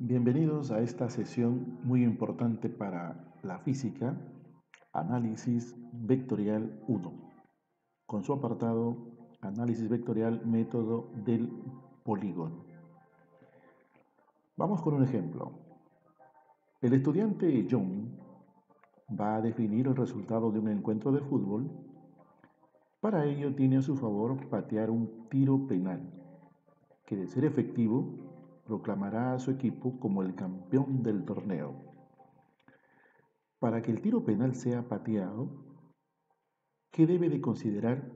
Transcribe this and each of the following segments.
Bienvenidos a esta sesión muy importante para la física, Análisis Vectorial 1, con su apartado Análisis Vectorial Método del Polígono. Vamos con un ejemplo. El estudiante John va a definir el resultado de un encuentro de fútbol. Para ello tiene a su favor patear un tiro penal, que de ser efectivo proclamará a su equipo como el campeón del torneo. Para que el tiro penal sea pateado, ¿qué debe de considerar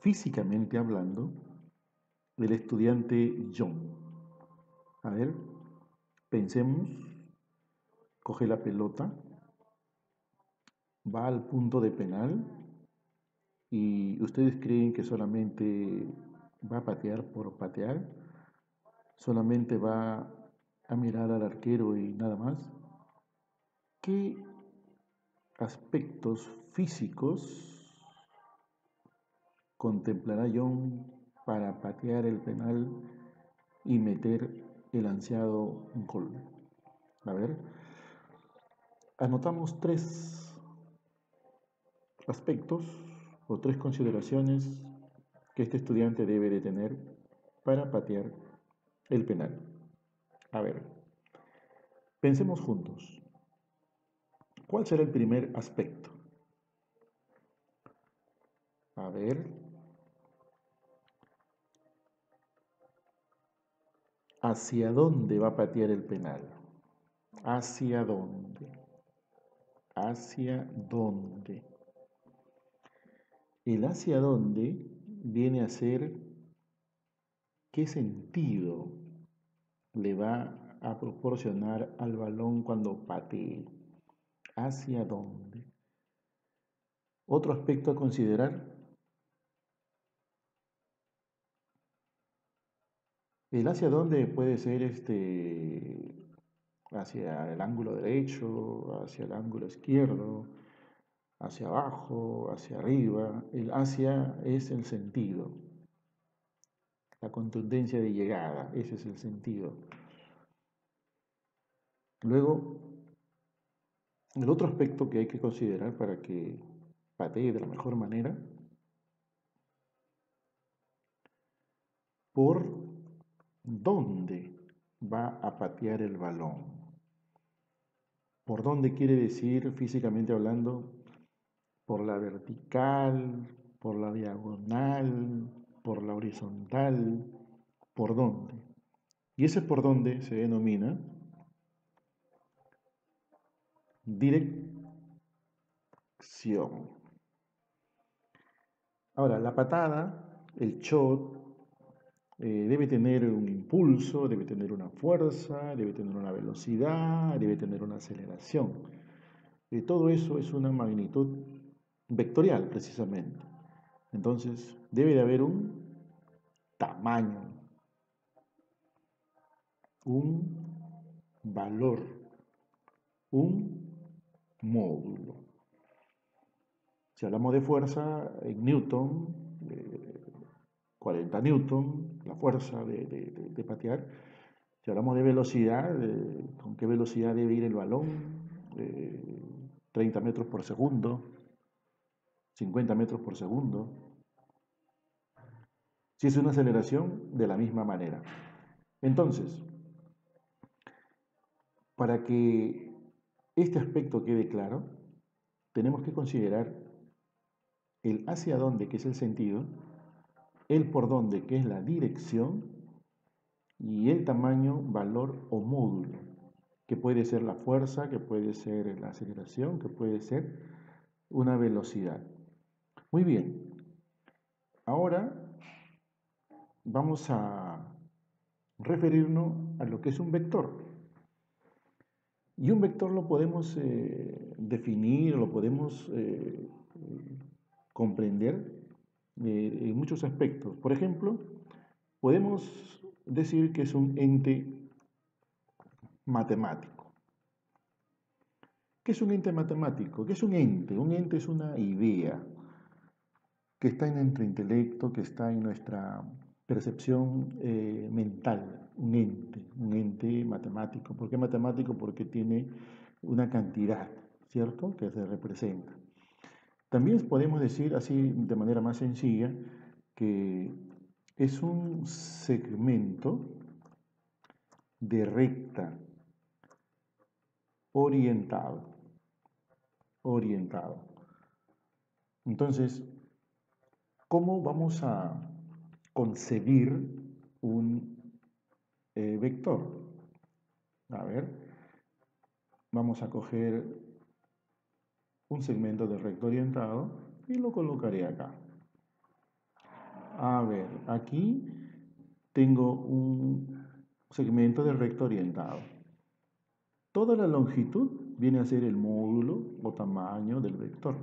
físicamente hablando el estudiante John? A ver, pensemos, coge la pelota, va al punto de penal y ustedes creen que solamente va a patear por patear, solamente va a mirar al arquero y nada más. ¿Qué aspectos físicos contemplará John para patear el penal y meter el ansiado gol? A ver, anotamos tres aspectos o tres consideraciones que este estudiante debe de tener para patear el penal. A ver, pensemos juntos. ¿Cuál será el primer aspecto? A ver, ¿hacia dónde va a patear el penal? ¿Hacia dónde? ¿Hacia dónde? El hacia dónde viene a ser qué sentido le va a proporcionar al balón cuando patee. ¿Hacia dónde? Otro aspecto a considerar, el hacia dónde puede ser hacia el ángulo derecho, hacia el ángulo izquierdo, hacia abajo, hacia arriba. El hacia es el sentido, la contundencia de llegada, ese es el sentido. Luego, el otro aspecto que hay que considerar para que patee de la mejor manera, ¿por dónde va a patear el balón? ¿Por dónde quiere decir físicamente hablando? ¿Por la vertical, por la diagonal, por la horizontal? ¿Por dónde? Y ese por dónde se denomina dirección. Ahora, la patada, el shot, debe tener un impulso, debe tener una fuerza, debe tener una velocidad, debe tener una aceleración. Todo eso es una magnitud vectorial, precisamente. Entonces, debe de haber un tamaño, un valor, un módulo. Si hablamos de fuerza, en Newton, 40 Newton, la fuerza de patear. Si hablamos de velocidad, ¿con qué velocidad debe ir el balón? 30 metros por segundo, 50 metros por segundo. Si es una aceleración, de la misma manera. Entonces, para que este aspecto quede claro, tenemos que considerar el hacia dónde, que es el sentido, el por dónde, que es la dirección, y el tamaño, valor o módulo, que puede ser la fuerza, que puede ser la aceleración, que puede ser una velocidad. Muy bien, ahora vamos a referirnos a lo que es un vector. Y un vector lo podemos definir, lo podemos comprender en muchos aspectos. Por ejemplo, podemos decir que es un ente matemático. ¿Qué es un ente matemático? ¿Qué es un ente? Un ente es una idea que está en nuestro intelecto, que está en nuestra percepción mental, un ente. un ente matemático. ¿Por qué matemático? Porque tiene una cantidad, ¿cierto?, que se representa. También podemos decir así de manera más sencilla que es un segmento de recta orientado. Entonces, ¿cómo vamos a concebir un vector? A ver, vamos a coger un segmento de recta orientado y lo colocaré acá. A ver, aquí tengo un segmento de recta orientado. Toda la longitud viene a ser el módulo o tamaño del vector.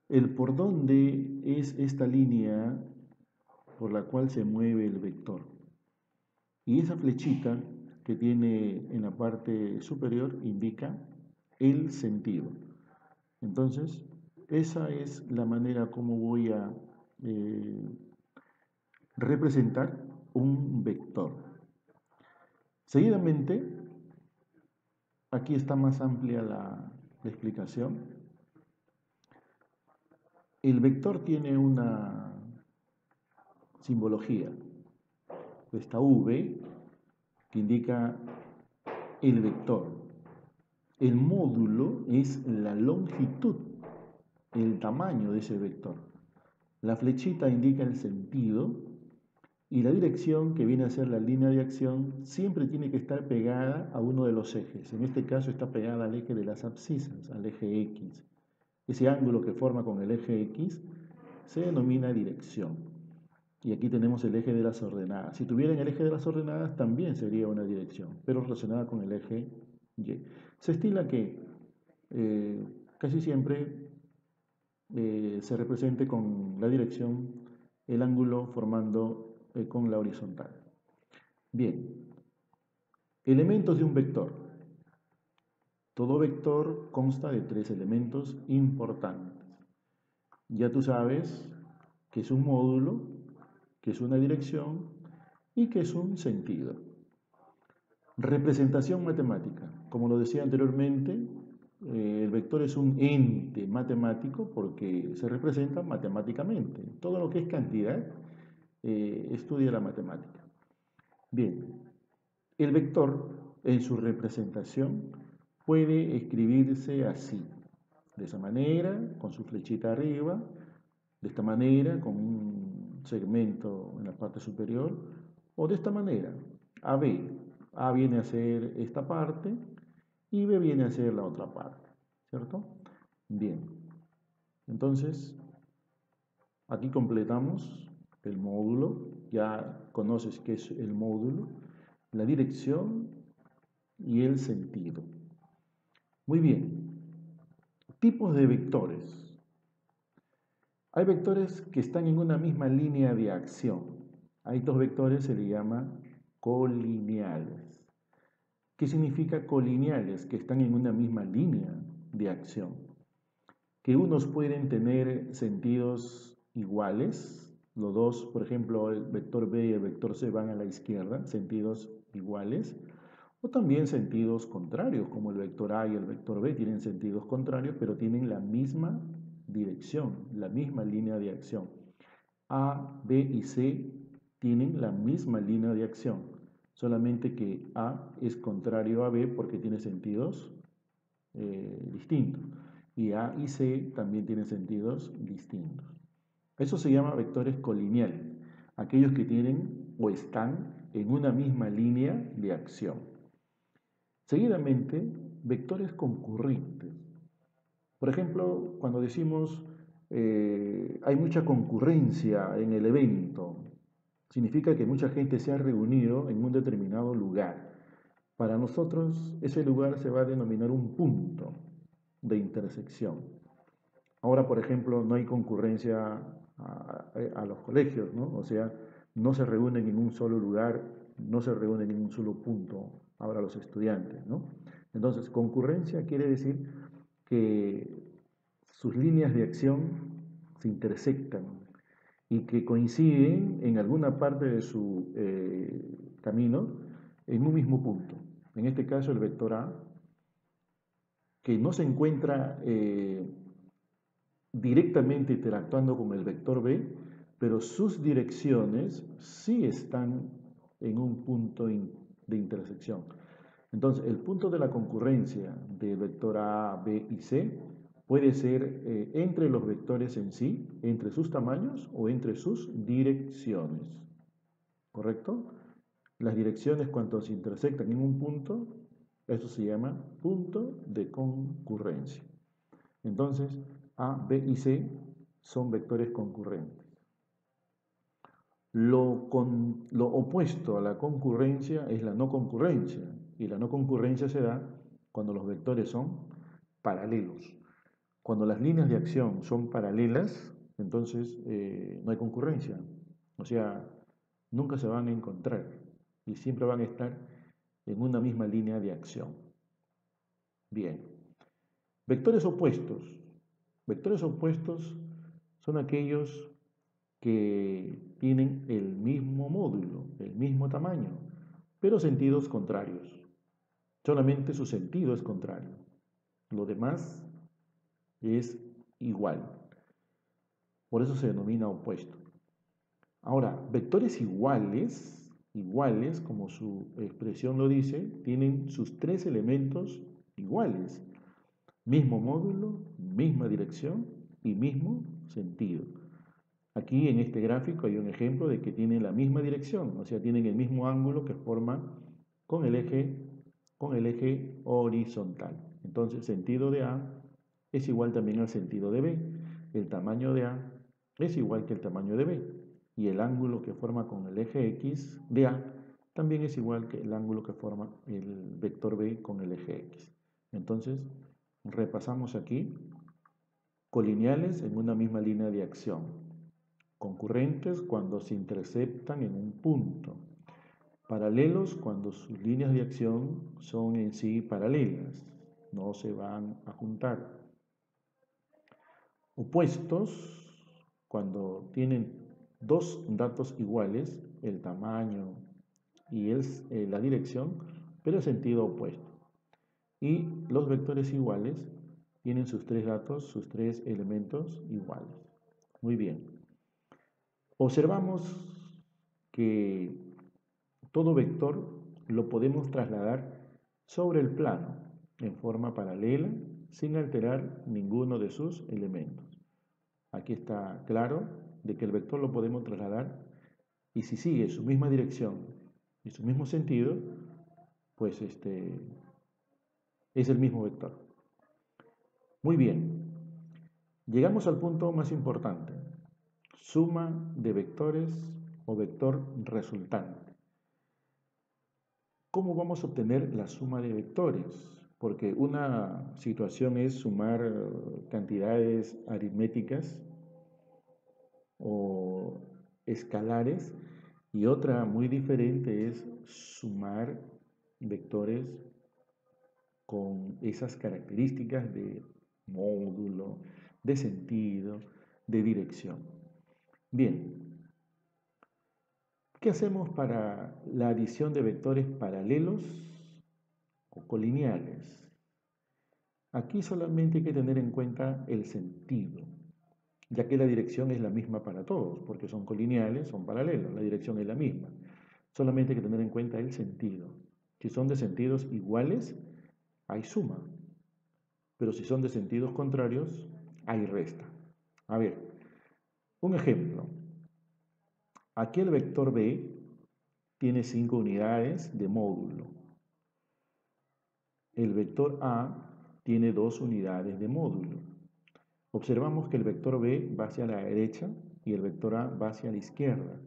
El por dónde es esta línea por la cual se mueve el vector. Y esa flechita que tiene en la parte superior indica el sentido. Entonces, esa es la manera como voy a representar un vector. Seguidamente, aquí está más amplia la explicación. El vector tiene una simbología. Esta V que indica el vector. El módulo es la longitud, el tamaño de ese vector. La flechita indica el sentido y la dirección, que viene a ser la línea de acción, siempre tiene que estar pegada a uno de los ejes. En este caso está pegada al eje de las abscisas, al eje X. Ese ángulo que forma con el eje X se denomina dirección. Y aquí tenemos el eje de las ordenadas. Si tuvieran el eje de las ordenadas también sería una dirección, pero relacionada con el eje Y. Se estila que casi siempre se represente con la dirección el ángulo formando con la horizontal. Bien, elementos de un vector. Todo vector consta de 3 elementos importantes. Ya tú sabes que es un módulo, que es una dirección y que es un sentido. Representación matemática. Como lo decía anteriormente, el vector es un ente matemático porque se representa matemáticamente. Todo lo que es cantidad estudia la matemática. Bien, el vector en su representación puede escribirse así, de esa manera, con su flechita arriba, de esta manera, con un segmento en la parte superior, o de esta manera, AB. A viene a ser esta parte y B viene a ser la otra parte, ¿cierto? Bien, entonces, aquí completamos el módulo, ya conoces qué es el módulo, la dirección y el sentido. Muy bien, tipos de vectores. Hay vectores que están en una misma línea de acción. A estos vectores se les llama colineales. ¿Qué significa colineales? Que están en una misma línea de acción. Que unos pueden tener sentidos iguales. Los dos, por ejemplo, el vector B y el vector C van a la izquierda, sentidos iguales. O también sentidos contrarios, como el vector A y el vector B tienen sentidos contrarios, pero tienen la misma dirección, la misma línea de acción. A, B y C tienen la misma línea de acción, solamente que A es contrario a B porque tiene sentidos distintos. Y A y C también tienen sentidos distintos. Eso se llama vectores colineales, aquellos que tienen o están en una misma línea de acción. Seguidamente, vectores concurrentes. Por ejemplo, cuando decimos hay mucha concurrencia en el evento, significa que mucha gente se ha reunido en un determinado lugar. Para nosotros, ese lugar se va a denominar un punto de intersección. Ahora, por ejemplo, no hay concurrencia a los colegios, ¿no? O sea, no se reúnen en un solo lugar, no se reúnen en un solo punto ahora los estudiantes, ¿no? Entonces, concurrencia quiere decir que sus líneas de acción se intersectan y que coinciden en alguna parte de su camino en un mismo punto. En este caso el vector A, que no se encuentra directamente interactuando con el vector B, pero sus direcciones sí están en un punto de intersección. Entonces, el punto de la concurrencia del vector A, B y C puede ser entre los vectores en sí, entre sus tamaños o entre sus direcciones. ¿Correcto? Las direcciones cuando se intersectan en un punto, eso se llama punto de concurrencia. Entonces, A, B y C son vectores concurrentes. Lo opuesto a la concurrencia es la no concurrencia, y la no concurrencia se da cuando los vectores son paralelos. Cuando las líneas de acción son paralelas, entonces no hay concurrencia, o sea, nunca se van a encontrar y siempre van a estar en una misma línea de acción. Bien, vectores opuestos. Vectores opuestos son aquellos que tienen el mismo módulo, el mismo tamaño, pero sentidos contrarios. Solamente su sentido es contrario. Lo demás es igual. Por eso se denomina opuesto. Ahora, vectores iguales, como su expresión lo dice, tienen sus tres elementos iguales. Mismo módulo, misma dirección y mismo sentido. Aquí en este gráfico hay un ejemplo de que tienen la misma dirección, o sea, tienen el mismo ángulo que forma con el eje horizontal. Entonces, sentido de A es igual también al sentido de B. El tamaño de A es igual que el tamaño de B. Y el ángulo que forma con el eje X de A también es igual que el ángulo que forma el vector B con el eje X. Entonces, repasamos aquí. Colineales en una misma línea de acción. Concurrentes cuando se interceptan en un punto. Paralelos cuando sus líneas de acción son en sí paralelas, no se van a juntar. Opuestos cuando tienen dos datos iguales, el tamaño y la dirección, pero en sentido opuesto. Y los vectores iguales tienen sus tres datos, sus tres elementos iguales. Muy bien. Observamos que todo vector lo podemos trasladar sobre el plano en forma paralela sin alterar ninguno de sus elementos. Aquí está claro de que el vector lo podemos trasladar y si sigue su misma dirección y su mismo sentido, pues es el mismo vector. Muy bien, llegamos al punto más importante, suma de vectores o vector resultante. ¿Cómo vamos a obtener la suma de vectores? Porque una situación es sumar cantidades aritméticas o escalares y otra muy diferente es sumar vectores con esas características de módulo, de sentido, de dirección. Bien, ¿qué hacemos para la adición de vectores paralelos o colineales? Aquí solamente hay que tener en cuenta el sentido, ya que la dirección es la misma para todos, porque son colineales, son paralelos, la dirección es la misma. Solamente hay que tener en cuenta el sentido. Si son de sentidos iguales, hay suma, pero si son de sentidos contrarios, hay resta. A ver, un ejemplo. Aquí el vector B tiene 5 unidades de módulo. El vector A tiene 2 unidades de módulo. Observamos que el vector B va hacia la derecha y el vector A va hacia la izquierda,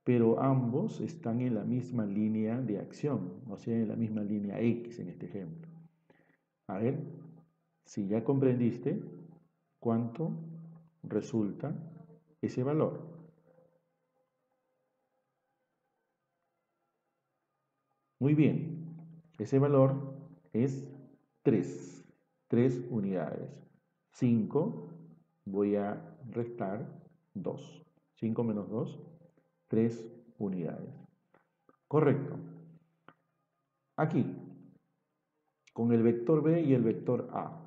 pero ambos están en la misma línea de acción, o sea, en la misma línea X en este ejemplo. A ver, si ya comprendiste cuánto resulta ese valor. Muy bien, ese valor es 3 unidades. 5, voy a restar 2. 5 menos 2, 3 unidades. Correcto. Aquí, con el vector B y el vector A.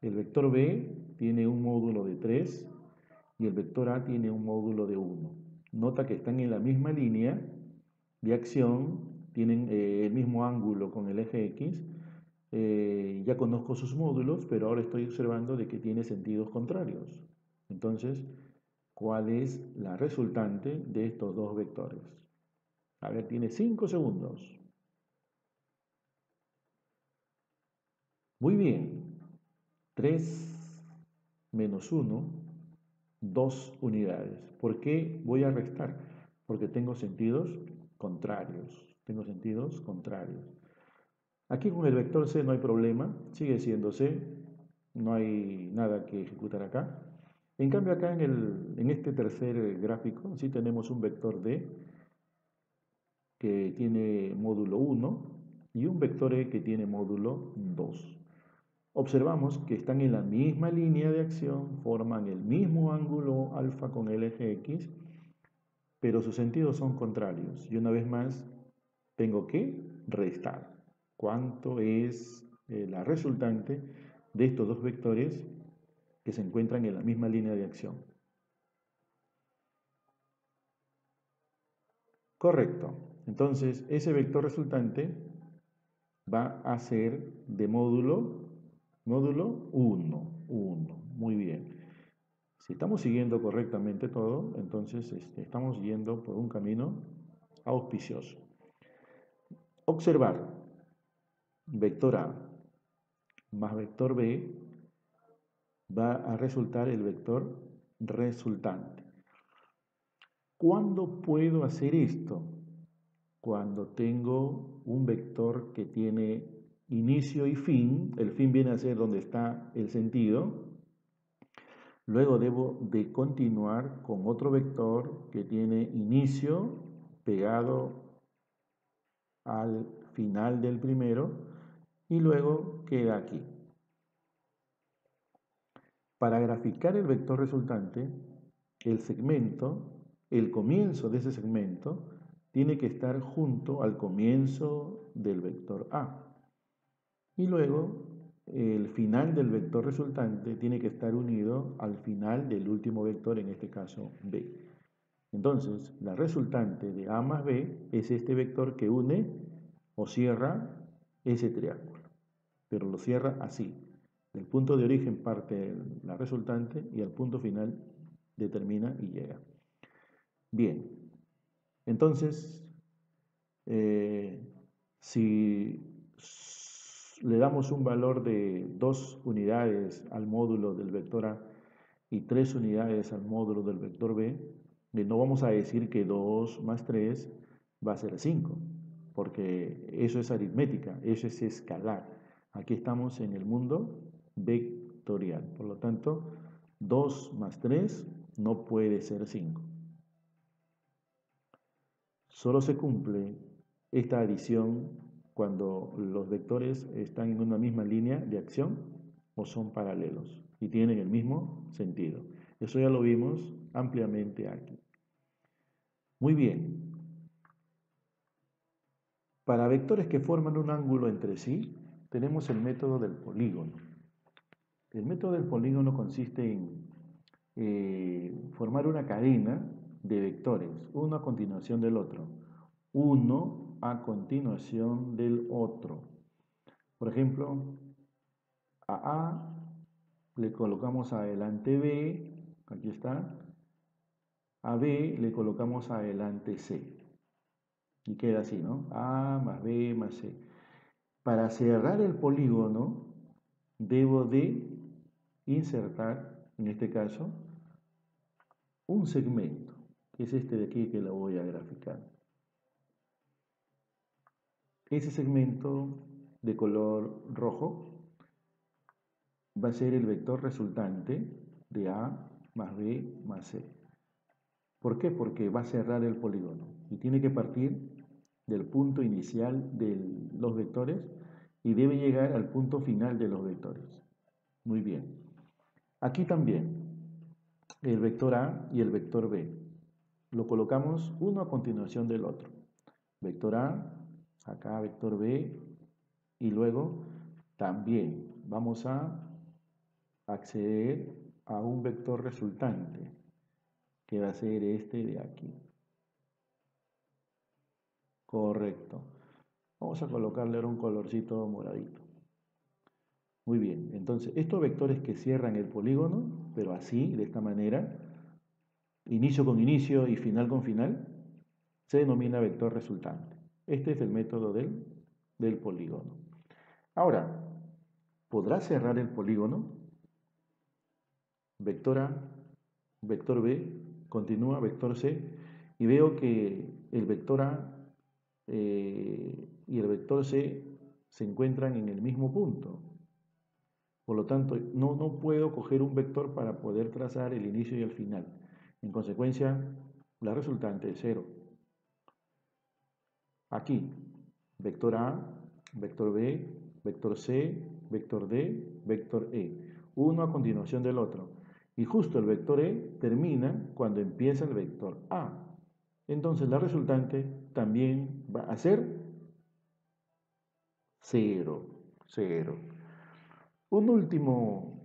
El vector B tiene un módulo de 3 y el vector A tiene un módulo de 1. Nota que están en la misma línea de acción, tienen el mismo ángulo con el eje X. Ya conozco sus módulos, pero ahora estoy observando de que tiene sentidos contrarios. Entonces, ¿cuál es la resultante de estos dos vectores? A ver, tiene 5 segundos. Muy bien. 3 menos 1, 2 unidades. ¿Por qué voy a restar? Porque tengo sentidos contrarios. Tengo sentidos contrarios. Aquí con el vector C no hay problema, sigue siendo C, no hay nada que ejecutar acá. En cambio acá en este tercer gráfico sí tenemos un vector D que tiene módulo 1 y un vector E que tiene módulo 2. Observamos que están en la misma línea de acción, forman el mismo ángulo alfa con el eje X, pero sus sentidos son contrarios. Y una vez más, tengo que restar. ¿Cuánto es la resultante de estos dos vectores que se encuentran en la misma línea de acción? Correcto. Entonces, ese vector resultante va a ser de módulo 1, 1. Muy bien. Si estamos siguiendo correctamente todo, entonces estamos yendo por un camino auspicioso. Observar. Vector A más vector B va a resultar el vector resultante. ¿Cuándo puedo hacer esto? Cuando tengo un vector que tiene inicio y fin. El fin viene a ser donde está el sentido. Luego debo de continuar con otro vector que tiene inicio pegado al final del primero y luego queda aquí. Para graficar el vector resultante, el segmento, el comienzo de ese segmento, tiene que estar junto al comienzo del vector A. Y luego el final del vector resultante tiene que estar unido al final del último vector, en este caso B. Entonces, la resultante de A más B es este vector que une o cierra ese triángulo. Pero lo cierra así. Del punto de origen parte la resultante y al punto final determina y llega. Bien, entonces, si le damos un valor de 2 unidades al módulo del vector A y 3 unidades al módulo del vector B, no vamos a decir que 2 más 3 va a ser 5, porque eso es aritmética, eso es escalar. Aquí estamos en el mundo vectorial, por lo tanto, 2 más 3 no puede ser 5. Solo se cumple esta adición cuando los vectores están en una misma línea de acción o son paralelos y tienen el mismo sentido. Eso ya lo vimos ampliamente aquí. Muy bien. Para vectores que forman un ángulo entre sí, tenemos el método del polígono. El método del polígono consiste en formar una cadena de vectores, uno a continuación del otro. Uno a continuación del otro. Por ejemplo, a A le colocamos adelante B, aquí está. A B le colocamos adelante C. Y queda así, ¿no? A más B más C. Para cerrar el polígono, debo de insertar, en este caso, un segmento, que es este de aquí que lo voy a graficar. Ese segmento de color rojo va a ser el vector resultante de A más B más C. ¿Por qué? Porque va a cerrar el polígono y tiene que partir del punto inicial de los vectores y debe llegar al punto final de los vectores. Muy bien. Aquí también el vector A y el vector B. Lo colocamos uno a continuación del otro. Vector A acá vector B, y luego también vamos a acceder a un vector resultante, que va a ser este de aquí. Correcto. Vamos a colocarle ahora un colorcito moradito. Muy bien, entonces estos vectores que cierran el polígono, pero así, de esta manera, inicio con inicio y final con final, se denomina vector resultante. Este es el método del polígono. Ahora, ¿podrá cerrar el polígono? Vector A, vector B, continúa, vector C, y veo que el vector A y el vector C se encuentran en el mismo punto. Por lo tanto, no puedo coger un vector para poder trazar el inicio y el final. En consecuencia, la resultante es 0. Aquí, vector A, vector B, vector C, vector D, vector E. Uno a continuación del otro. Y justo el vector E termina cuando empieza el vector A. Entonces la resultante también va a ser 0, 0. Un último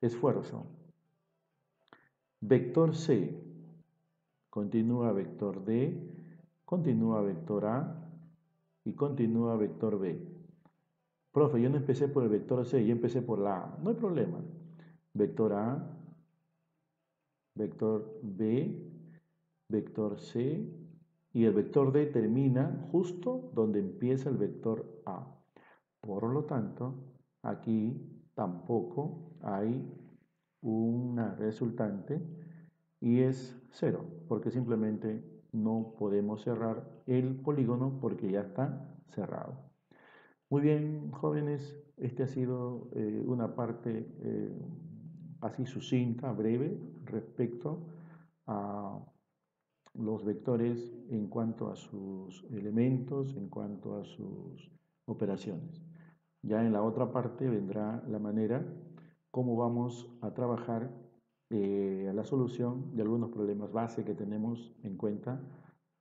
esfuerzo. Vector C, continúa vector D, continúa vector A y continúa vector B. Profe, yo no empecé por el vector C, yo empecé por la A. No hay problema. Vector A, vector B, vector C y el vector D termina justo donde empieza el vector A. Por lo tanto, aquí tampoco hay una resultante y es 0, porque simplemente no podemos cerrar el polígono porque ya está cerrado. Muy bien, jóvenes, este ha sido una parte así sucinta, breve, respecto a los vectores en cuanto a sus elementos, en cuanto a sus operaciones. Ya en la otra parte vendrá la manera cómo vamos a trabajar a la solución de algunos problemas base que tenemos en cuenta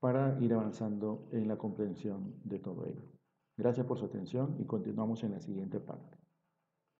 para ir avanzando en la comprensión de todo ello. Gracias por su atención y continuamos en la siguiente parte.